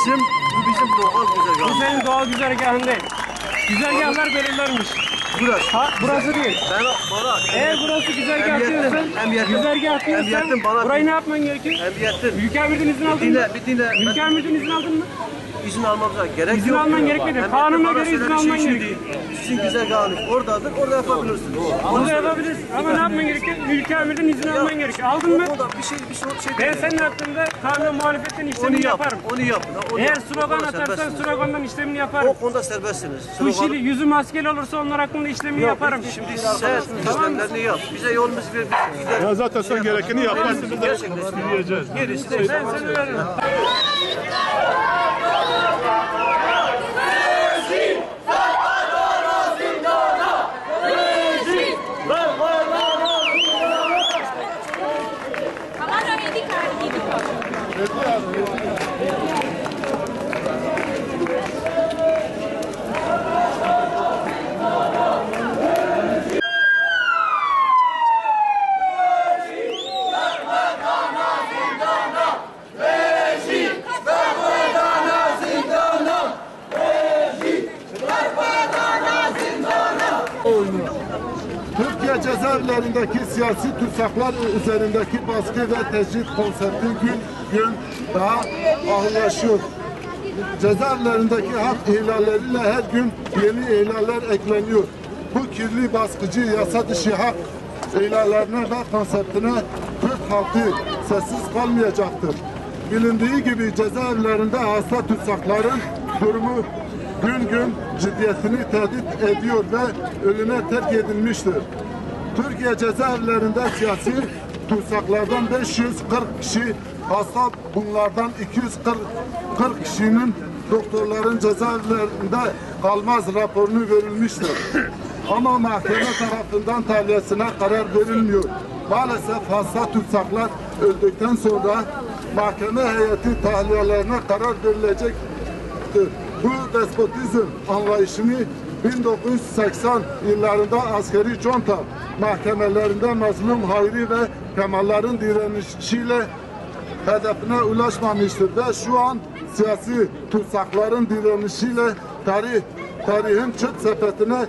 bizim doğal güzergahımız. Bu senin doğal güzergahın değil. Güzergahlar belirlenmiş. Burası. Ha, burası değil. Bana Eğer burası güzergah diyorsan, güzergah diyorsan burayı ne yapman gerekiyor? emniyetin. Ülke amirden izin aldın mı? Bir dinle. Ülke amirden izin aldın mı? İzin almamıza gerek yok. İzin alman gerekmedi. Kanuna göre izin alman gerekiyor. Sizin güzergahınız oradadır, orada yapabilirsiniz. Onu da yapabilirsin ama ne yapman gerekiyor? Ülke amirden izin alman gerekiyor. Aldın mı? O da bir şey Ben senin hakkında kanuna muhalefetten işlemini yaparım. Onu yapın. Eğer slogan atarsan slogandan işlemini yaparım. O konuda serbestsiniz. Bu işi yüzü maskeli olursa onlar hakkında işlemini yaparım. Şimdi sen işlemlerini yap. Bize yolumuz ver. Ya zaten sen gerekeni yaparsın. Biz de yiyeceğiz. Gerisi de Ben seni veririm. Türkiye cezaevlerindeki siyasi tutsaklar üzerindeki baskı ve tecrit konsepti gün gün daha ağırlaşıyor. Cezaevlerindeki hak ihlalleriyle her gün yeni ihlaller ekleniyor. Bu kirli baskıcı yasa dışı hak ihlallerine ve konseptine Türk halkı sessiz kalmayacaktır. Bilindiği gibi cezaevlerinde hasta tutsakların durumu gün gün ciddiyetini tehdit ediyor ve ölüme terk edilmiştir. Türkiye cezaevlerinde siyasi tutsaklardan 540 kişi hasta, bunlardan 240 kişinin doktorların cezaevlerinde kalmaz raporunu verilmiştir. Ama mahkeme tarafından tahliyesine karar verilmiyor. Maalesef hasta tutsaklar öldükten sonra mahkeme heyeti tahliyelerine karar verilecektir. Bu despotizm anlayışını 1980 yıllarında askeri conta mahkemelerinde mazlum Hayri ve Kemal'ların direnişiyle hedefine ulaşmamıştır ve şu an siyasi tutsakların direnişiyle tarihin çöp sepetine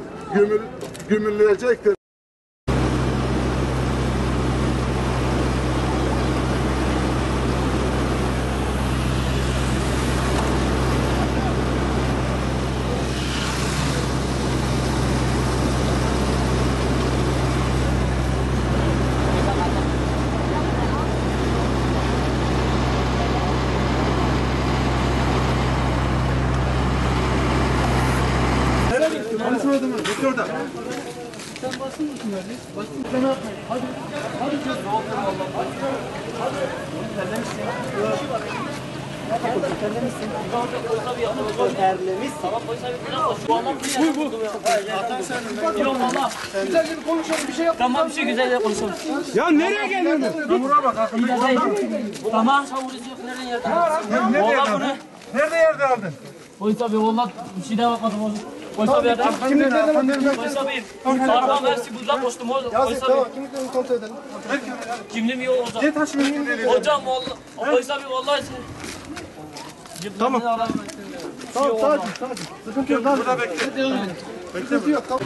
gömülecektir. Konuşmadım mı? Bekle orada. Sen basın mısın öyle? Basın sana yapmayın. Hadi. Hadi kız. Ne oldu valla? Hadi. Terlemişsin. Terlemişsin. Terlemişsin. Tamam polis abi biraz da şu anlam bu. Atan sen. Yok valla. Güzelce bir konuşalım, bir şey yap. Tamam bir şey güzel konuşalım. Ya nereye geldin? Buraya bak. Tamam. Nereden yerde? Valla bunu. Nerede yerde aldın? Polis abi valla bir şey de bakmadım. Polis abi yerden. Polis abi. Araba versi buzla koştum. Polis abi. Kimliklerini kontrol edelim. Kimliğim yok hocam. Ne taşıyorsun? Hocam valla. Polis abi vallahi. Tamam. Tamam, sakin. Sıkıntı yok. Burada bekle. Sıkıntı yok. Tamam.